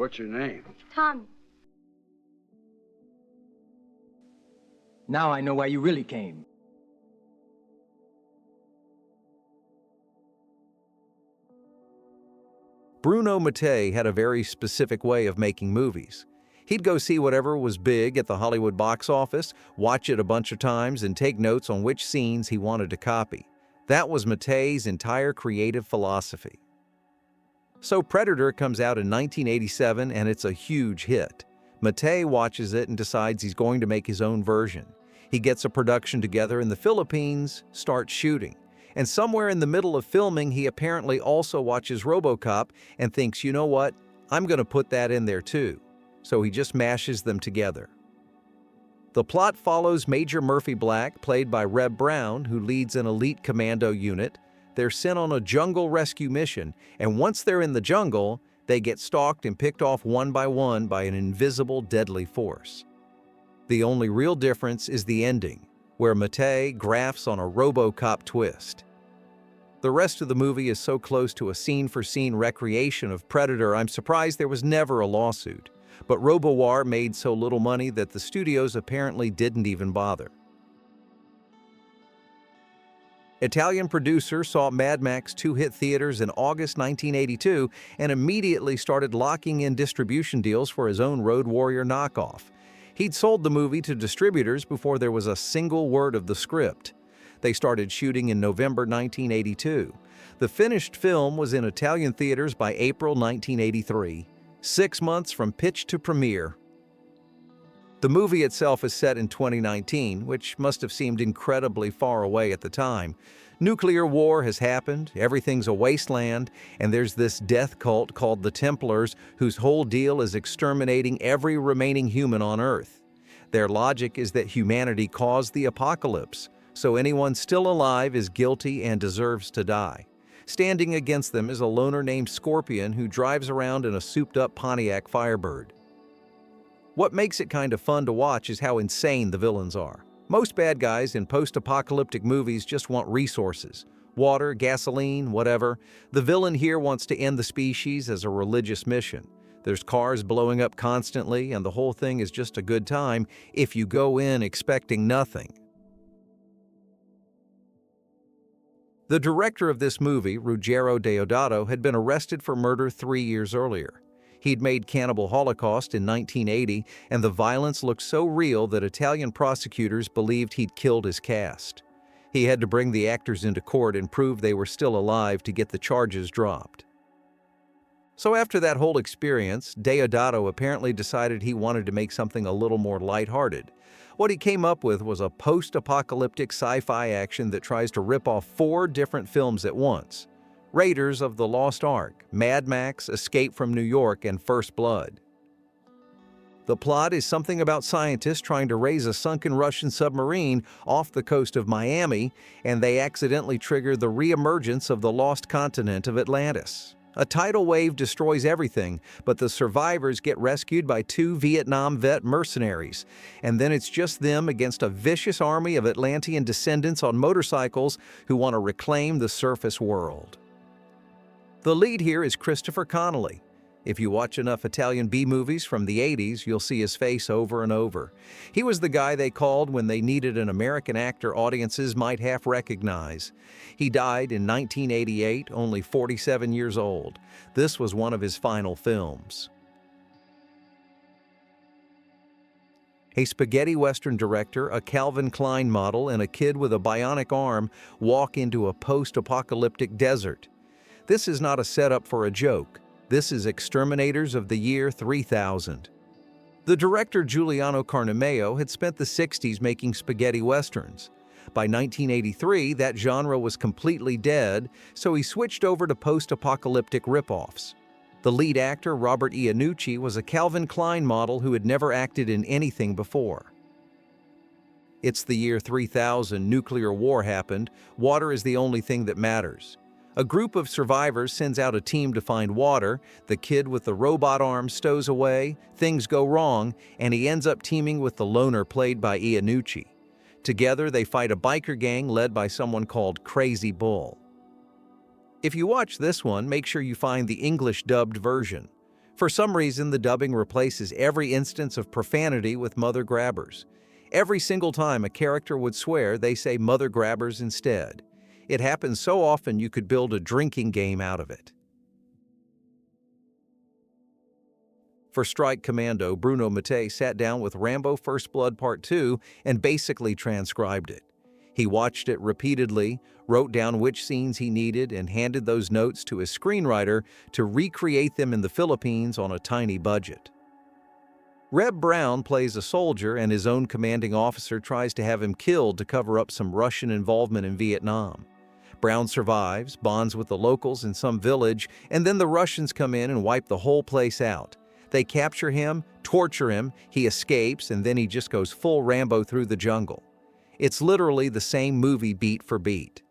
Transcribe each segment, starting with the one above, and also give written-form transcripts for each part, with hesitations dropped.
What's your name? Tommy. Now I know why you really came. Bruno Mattei had a very specific way of making movies. He'd go see whatever was big at the Hollywood box office, watch it a bunch of times, and take notes on which scenes he wanted to copy. That was Mattei's entire creative philosophy. So Predator comes out in 1987 and it's a huge hit. Mattei watches it and decides he's going to make his own version. He gets a production together in the Philippines, starts shooting. And somewhere in the middle of filming, he apparently also watches RoboCop and thinks, you know what, I'm going to put that in there too. So he just mashes them together. The plot follows Major Murphy Black, played by Reb Brown, who leads an elite commando unit. They're sent on a jungle rescue mission, and once they're in the jungle, they get stalked and picked off one by an invisible, deadly force. The only real difference is the ending, where Mattei grafts on a RoboCop twist. The rest of the movie is so close to a scene-for-scene recreation of Predator, I'm surprised there was never a lawsuit. But Robowar made so little money that the studios apparently didn't even bother. Italian producer saw Mad Max 2 hit theaters in August 1982 and immediately started locking in distribution deals for his own Road Warrior knockoff. He'd sold the movie to distributors before there was a single word of the script. They started shooting in November 1982. The finished film was in Italian theaters by April 1983, 6 months from pitch to premiere. The movie itself is set in 2019, which must have seemed incredibly far away at the time. Nuclear war has happened, everything's a wasteland, and there's this death cult called the Templars whose whole deal is exterminating every remaining human on Earth. Their logic is that humanity caused the apocalypse, so anyone still alive is guilty and deserves to die. Standing against them is a loner named Scorpion who drives around in a souped-up Pontiac Firebird. What makes it kind of fun to watch is how insane the villains are. Most bad guys in post-apocalyptic movies just want resources. Water, gasoline, whatever. The villain here wants to end the species as a religious mission. There's cars blowing up constantly, and the whole thing is just a good time if you go in expecting nothing. The director of this movie, Ruggero Deodato, had been arrested for murder 3 years earlier. He'd made Cannibal Holocaust in 1980, and the violence looked so real that Italian prosecutors believed he'd killed his cast. He had to bring the actors into court and prove they were still alive to get the charges dropped. So after that whole experience, Deodato apparently decided he wanted to make something a little more lighthearted. What he came up with was a post-apocalyptic sci-fi action that tries to rip off 4 different films at once: Raiders of the Lost Ark, Mad Max, Escape from New York, and First Blood. The plot is something about scientists trying to raise a sunken Russian submarine off the coast of Miami, and they accidentally trigger the re-emergence of the lost continent of Atlantis. A tidal wave destroys everything, but the survivors get rescued by 2 Vietnam vet mercenaries, and then it's just them against a vicious army of Atlantean descendants on motorcycles who want to reclaim the surface world. The lead here is Christopher Connolly. If you watch enough Italian B-movies from the 80s, you'll see his face over and over. He was the guy they called when they needed an American actor audiences might half recognize. He died in 1988, only 47 years old. This was one of his final films. A spaghetti western director, a Calvin Klein model, and a kid with a bionic arm walk into a post-apocalyptic desert. This is not a setup for a joke. This is Exterminators of the year 3000. The director Giuliano Carnemeo had spent the 60s making spaghetti westerns. By 1983, that genre was completely dead, so he switched over to post-apocalyptic ripoffs. The lead actor, Robert Iannucci, was a Calvin Klein model who had never acted in anything before. It's the year 3000, nuclear war happened, water is the only thing that matters. A group of survivors sends out a team to find water, the kid with the robot arm stows away, things go wrong, and he ends up teaming with the loner played by Iannucci. Together they fight a biker gang led by someone called Crazy Bull. If you watch this one, make sure you find the English dubbed version. For some reason, the dubbing replaces every instance of profanity with mother grabbers. Every single time a character would swear, they say mother grabbers instead. It happens so often you could build a drinking game out of it. For Strike Commando, Bruno Mattei sat down with Rambo First Blood Part 2 and basically transcribed it. He watched it repeatedly, wrote down which scenes he needed, and handed those notes to his screenwriter to recreate them in the Philippines on a tiny budget. Reb Brown plays a soldier, and his own commanding officer tries to have him killed to cover up some Russian involvement in Vietnam. Brown survives, bonds with the locals in some village, and then the Russians come in and wipe the whole place out. They capture him, torture him, he escapes, and then he just goes full Rambo through the jungle. It's literally the same movie beat for beat.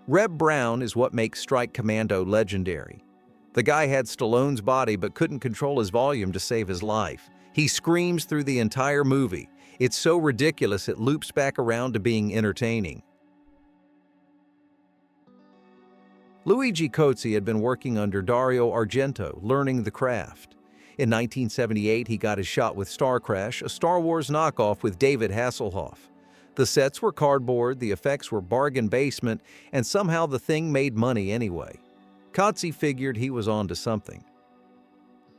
Reb Brown is what makes Strike Commando legendary. The guy had Stallone's body but couldn't control his volume to save his life. He screams through the entire movie. It's so ridiculous it loops back around to being entertaining. Luigi Cozzi had been working under Dario Argento, learning the craft. In 1978, he got his shot with Star Crash, a Star Wars knockoff with David Hasselhoff. The sets were cardboard, the effects were bargain basement, and somehow the thing made money anyway. Cozzi figured he was onto something.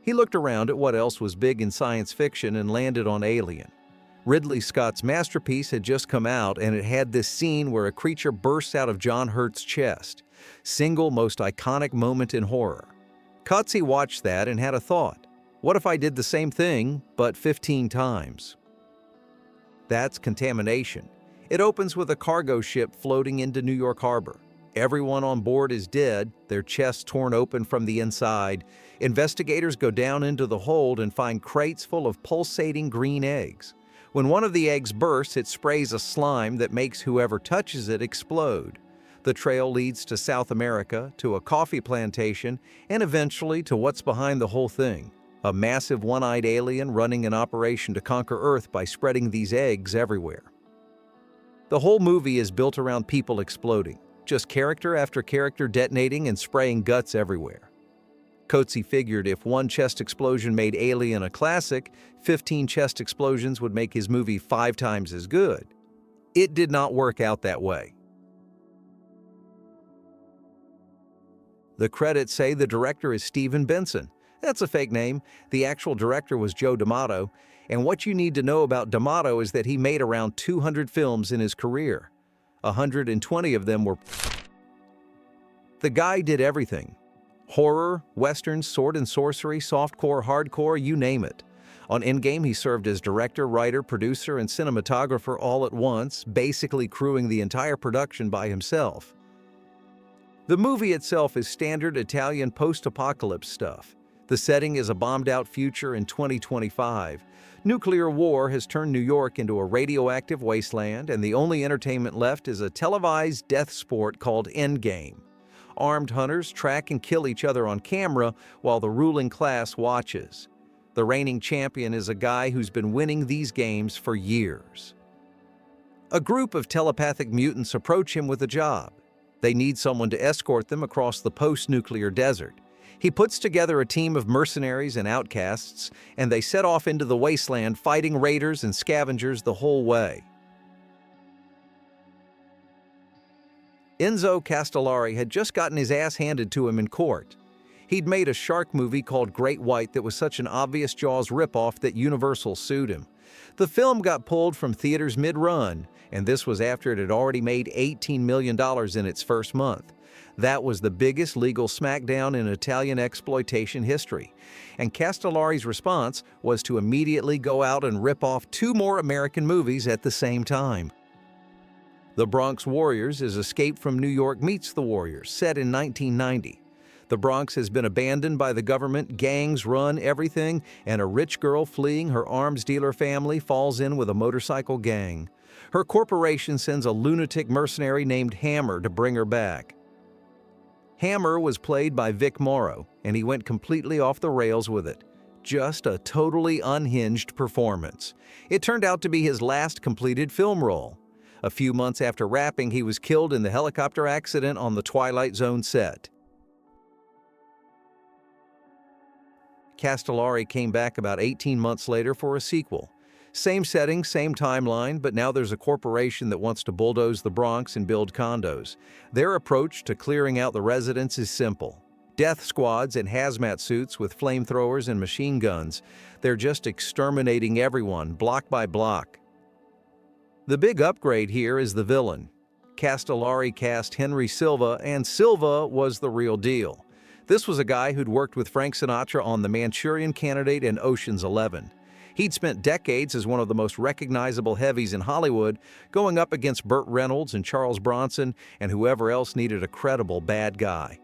He looked around at what else was big in science fiction and landed on Alien. Ridley Scott's masterpiece had just come out, and it had this scene where a creature bursts out of John Hurt's chest. Single most iconic moment in horror. Cozzi watched that and had a thought. What if I did the same thing, but 15 times? That's Contamination. It opens with a cargo ship floating into New York Harbor. Everyone on board is dead, their chests torn open from the inside. Investigators go down into the hold and find crates full of pulsating green eggs. When one of the eggs bursts, it sprays a slime that makes whoever touches it explode. The trail leads to South America, to a coffee plantation, and eventually to what's behind the whole thing. A massive one-eyed alien running an operation to conquer Earth by spreading these eggs everywhere. The whole movie is built around people exploding, just character after character detonating and spraying guts everywhere. Cozzi figured if one chest explosion made Alien a classic, 15 chest explosions would make his movie 5 times as good. It did not work out that way. The credits say the director is Steven Benson. That's a fake name. The actual director was Joe D'Amato, and what you need to know about D'Amato is that he made around 200 films in his career. 120 of them were... The guy did everything. Horror, westerns, sword and sorcery, softcore, hardcore, you name it. On Endgame, he served as director, writer, producer, and cinematographer all at once, basically crewing the entire production by himself. The movie itself is standard Italian post-apocalypse stuff. The setting is a bombed-out future in 2025. Nuclear war has turned New York into a radioactive wasteland, and the only entertainment left is a televised death sport called Endgame. Armed hunters track and kill each other on camera while the ruling class watches. The reigning champion is a guy who's been winning these games for years. A group of telepathic mutants approach him with a job. They need someone to escort them across the post-nuclear desert. He puts together a team of mercenaries and outcasts, and they set off into the wasteland fighting raiders and scavengers the whole way. Enzo Castellari had just gotten his ass handed to him in court. He'd made a shark movie called Great White that was such an obvious Jaws ripoff that Universal sued him. The film got pulled from theaters mid-run, and this was after it had already made $18 million in its first month. That was the biggest legal smackdown in Italian exploitation history, and Castellari's response was to immediately go out and rip off 2 more American movies at the same time. The Bronx Warriors is Escape from New York Meets the Warriors, set in 1990. The Bronx has been abandoned by the government, gangs run everything, and a rich girl fleeing her arms dealer family falls in with a motorcycle gang. Her corporation sends a lunatic mercenary named Hammer to bring her back. Hammer was played by Vic Morrow, and he went completely off the rails with it. Just a totally unhinged performance. It turned out to be his last completed film role. A few months after wrapping, he was killed in the helicopter accident on the Twilight Zone set. Castellari came back about 18 months later for a sequel. Same setting, same timeline, but now there's a corporation that wants to bulldoze the Bronx and build condos. Their approach to clearing out the residents is simple. Death squads in hazmat suits with flamethrowers and machine guns. They're just exterminating everyone, block by block. The big upgrade here is the villain. Castellari cast Henry Silva, and Silva was the real deal. This was a guy who'd worked with Frank Sinatra on The Manchurian Candidate and Ocean's 11. He'd spent decades as one of the most recognizable heavies in Hollywood, going up against Burt Reynolds and Charles Bronson and whoever else needed a credible bad guy.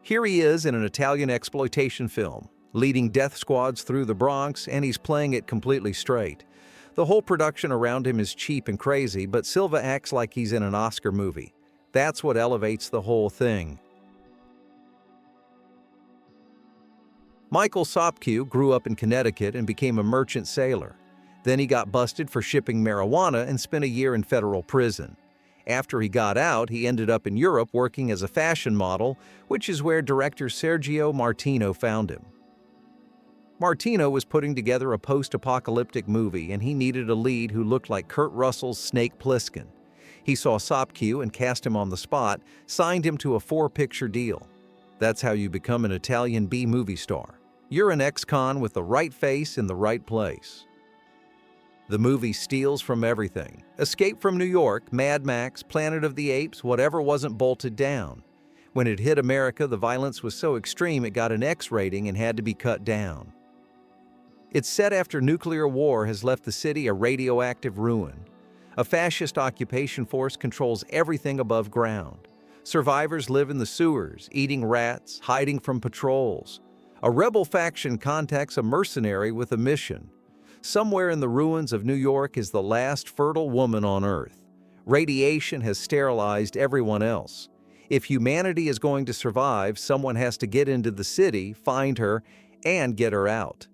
Here he is in an Italian exploitation film, leading death squads through the Bronx, and he's playing it completely straight. The whole production around him is cheap and crazy, but Silva acts like he's in an Oscar movie. That's what elevates the whole thing. Michael Sopkiw grew up in Connecticut and became a merchant sailor. Then he got busted for shipping marijuana and spent a year in federal prison. After he got out, he ended up in Europe working as a fashion model, which is where director Sergio Martino found him. Martino was putting together a post-apocalyptic movie, and he needed a lead who looked like Kurt Russell's Snake Plissken. He saw Sopkiw and cast him on the spot, signed him to a 4-picture deal. That's how you become an Italian B-movie star. You're an ex-con with the right face in the right place. The movie steals from everything. Escape from New York, Mad Max, Planet of the Apes, whatever wasn't bolted down. When it hit America, the violence was so extreme it got an X rating and had to be cut down. It's set after nuclear war has left the city a radioactive ruin. A fascist occupation force controls everything above ground. Survivors live in the sewers, eating rats, hiding from patrols. A rebel faction contacts a mercenary with a mission. Somewhere in the ruins of New York is the last fertile woman on Earth. Radiation has sterilized everyone else. If humanity is going to survive, someone has to get into the city, find her, and get her out.